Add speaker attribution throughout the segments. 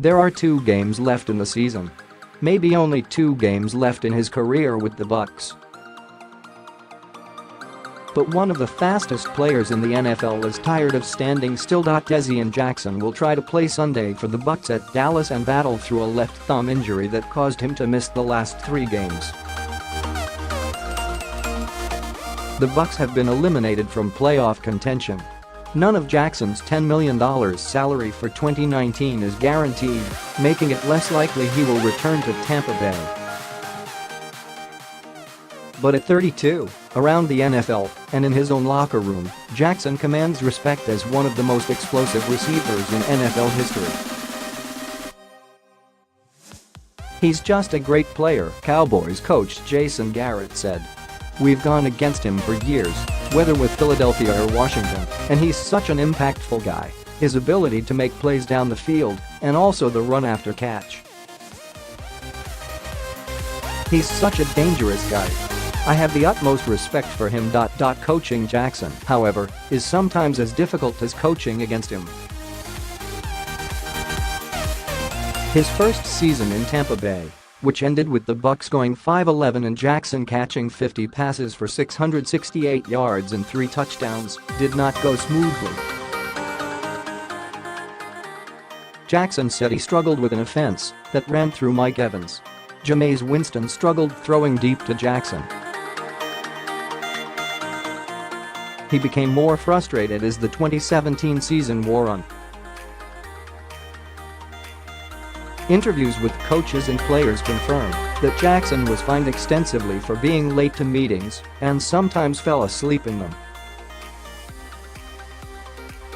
Speaker 1: There are 2 games left in the season. Maybe only 2 games left in his career with the Bucs. But one of the fastest players in the NFL is tired of standing still. DeSean Jackson will try to play Sunday for the Bucs at Dallas and battle through a left thumb injury that caused him to miss the last 3 games. The Bucs have been eliminated from playoff contention. None of Jackson's $10 million salary for 2019 is guaranteed, making it less likely he will return to Tampa Bay. But at 32, around the NFL, and in his own locker room, Jackson commands respect as one of the most explosive receivers in NFL history. "He's just a great player," Cowboys coach Jason Garrett said. "We've gone against him for years, whether with Philadelphia or Washington, and he's such an impactful guy. His ability to make plays down the field, and also the run after catch. He's such a dangerous guy. I have the utmost respect for him." Coaching Jackson, however, is sometimes as difficult as coaching against him. His first season in Tampa Bay, which ended with the Bucs going 5-11 and Jackson catching 50 passes for 668 yards and 3 touchdowns, did not go smoothly. Jackson said he struggled with an offense that ran through Mike Evans. Jameis Winston struggled throwing deep to Jackson. He became more frustrated as the 2017 season wore on. Interviews with coaches and players confirmed that Jackson was fined extensively for being late to meetings and sometimes fell asleep in them.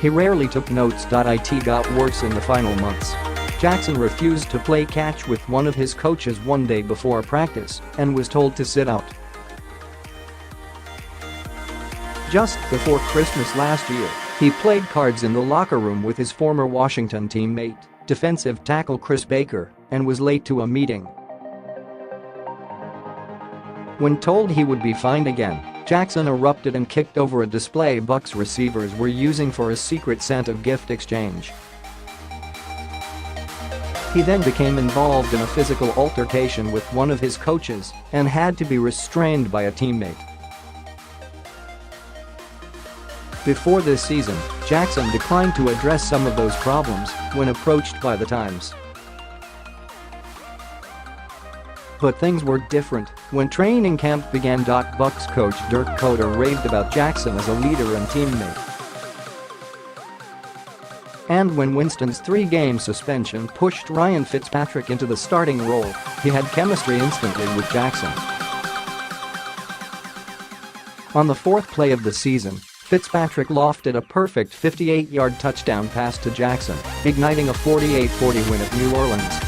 Speaker 1: He rarely took notes. It got worse in the final months. Jackson refused to play catch with one of his coaches one day before practice and was told to sit out. Just before Christmas last year, he played cards in the locker room with his former Washington teammate, defensive tackle Chris Baker, and was late to a meeting. When told he would be fined again, Jackson erupted and kicked over a display Bucs receivers were using for a secret Santa gift exchange. He then became involved in a physical altercation with one of his coaches and had to be restrained by a teammate. Before this season, Jackson declined to address some of those problems when approached by the Times. But things were different when training camp began. Bucs coach Dirk Koetter raved about Jackson as a leader and teammate. And when Winston's 3-game suspension pushed Ryan Fitzpatrick into the starting role, he had chemistry instantly with Jackson. On the 4th play of the season, Fitzpatrick lofted a perfect 58-yard touchdown pass to Jackson, igniting a 48-40 win at New Orleans.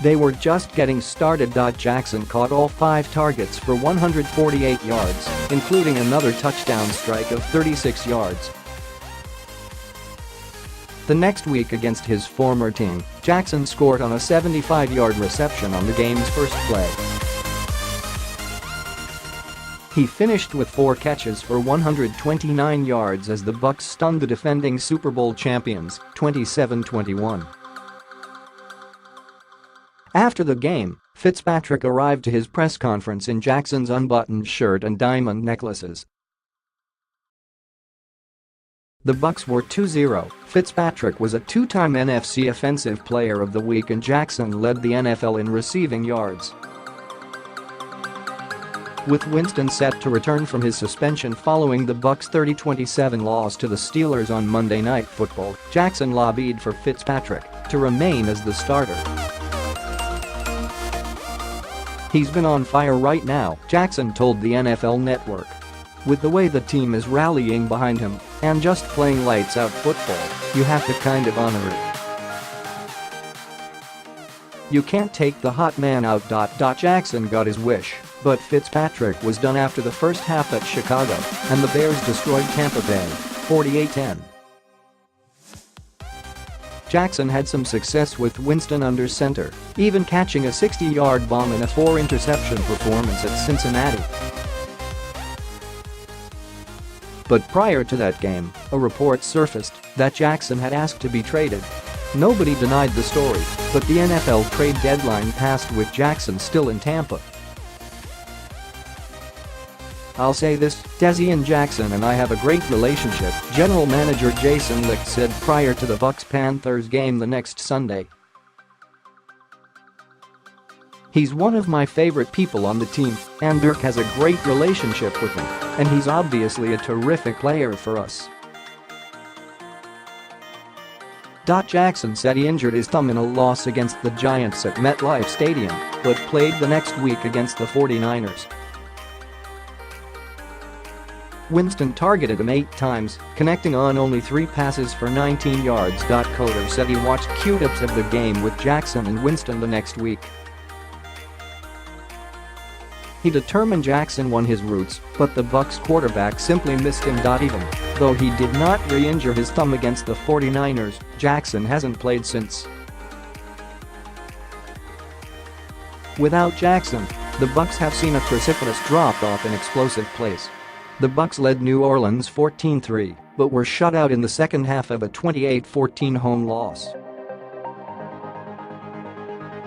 Speaker 1: They were just getting started. Jackson caught all 5 targets for 148 yards, including another touchdown strike of 36 yards. The next week against his former team, Jackson scored on a 75-yard reception on the game's first play. He finished with 4 catches for 129 yards as the Bucs stunned the defending Super Bowl champions, 27-21. After the game, Fitzpatrick arrived to his press conference in Jackson's unbuttoned shirt and diamond necklaces. The Bucs were 2-0. Fitzpatrick was a 2-time NFC Offensive Player of the Week and Jackson led the NFL in receiving yards. With Winston set to return from his suspension following the Bucs' 30-27 loss to the Steelers on Monday Night Football, Jackson lobbied for Fitzpatrick to remain as the starter. "He's been on fire right now," Jackson told the NFL Network. "With the way the team is rallying behind him and just playing lights-out football, you have to kind of honor it. You can't take the hot man out." Jackson got his wish, but Fitzpatrick was done after the first half at Chicago, and the Bears destroyed Tampa Bay, 48-10. Jackson had some success with Winston under center, even catching a 60-yard bomb in a 4-interception performance at Cincinnati. But prior to that game, a report surfaced that Jackson had asked to be traded. Nobody denied the story, but the NFL trade deadline passed with Jackson still in Tampa. "I'll say this, DeSean Jackson and I have a great relationship," General Manager Jason Licht said prior to the Bucs-Panthers game the next Sunday. "He's one of my favorite people on the team, and Dirk has a great relationship with him, and he's obviously a terrific player for us." Jackson said he injured his thumb in a loss against the Giants at MetLife Stadium, but played the next week against the 49ers. Winston targeted him 8 times, connecting on only 3 passes for 19 yards. Coder said he watched Q-tips of the game with Jackson and Winston the next week. He determined Jackson won his routes, but the Bucs quarterback simply missed him. Even though he did not re-injure his thumb against the 49ers, Jackson hasn't played since. Without Jackson, the Bucs have seen a precipitous drop-off in explosive plays. The Bucs led New Orleans 14-3, but were shut out in the second half of a 28-14 home loss.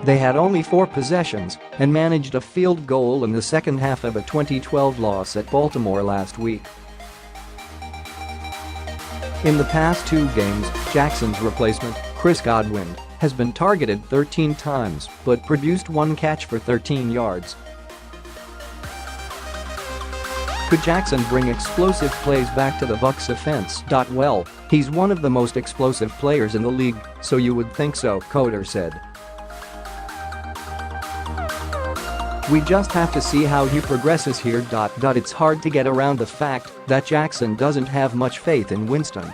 Speaker 1: They had only 4 possessions and managed a field goal in the second half of a 2012 loss at Baltimore last week. In the past 2 games, Jackson's replacement, Chris Godwin, has been targeted 13 times but produced 1 catch for 13 yards. Could Jackson bring explosive plays back to the Bucs offense? Well, he's one of the most explosive players in the league, so you would think so, Coder said. "We just have to see how he progresses here. It's hard to get around the fact that Jackson doesn't have much faith in Winston."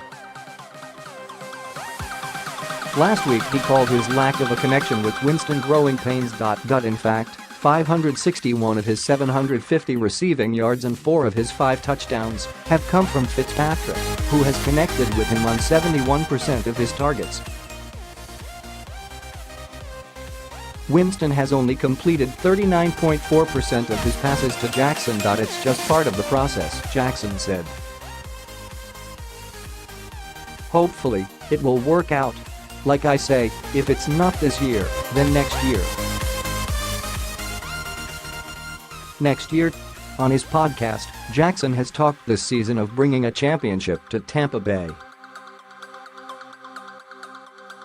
Speaker 1: Last week he called his lack of a connection with Winston growing pains. In fact, 561 of his 750 receiving yards and 4 of his 5 touchdowns have come from Fitzpatrick, who has connected with him on 71% of his targets. Winston has only completed 39.4% of his passes to Jackson. It's just part of the process, Jackson said. "Hopefully, it will work out. Like I say, if it's not this year, then next year." Next year? On his podcast, Jackson has talked this season of bringing a championship to Tampa Bay.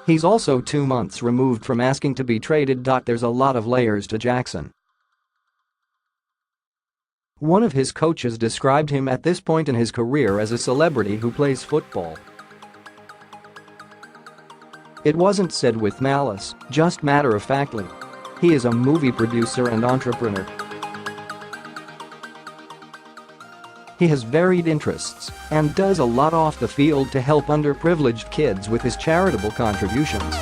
Speaker 1: He's also 2 months removed from asking to be traded. There's a lot of layers to Jackson. One of his coaches described him at this point in his career as a celebrity who plays football. It wasn't said with malice, just matter-of-factly. He is a movie producer and entrepreneur. He has varied interests and does a lot off the field to help underprivileged kids with his charitable contributions.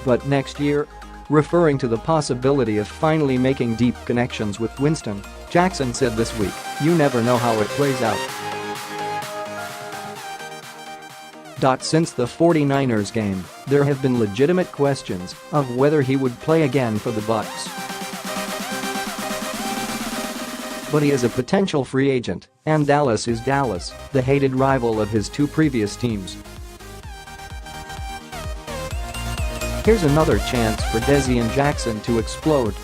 Speaker 1: But next year? Referring to the possibility of finally making deep connections with Winston, Jackson said this week, "You never know how it plays out." Since the 49ers game, there have been legitimate questions of whether he would play again for the Bucs. But he is a potential free agent, and Dallas is Dallas, the hated rival of his 2 previous teams. Here's another chance for DeSean Jackson to explode.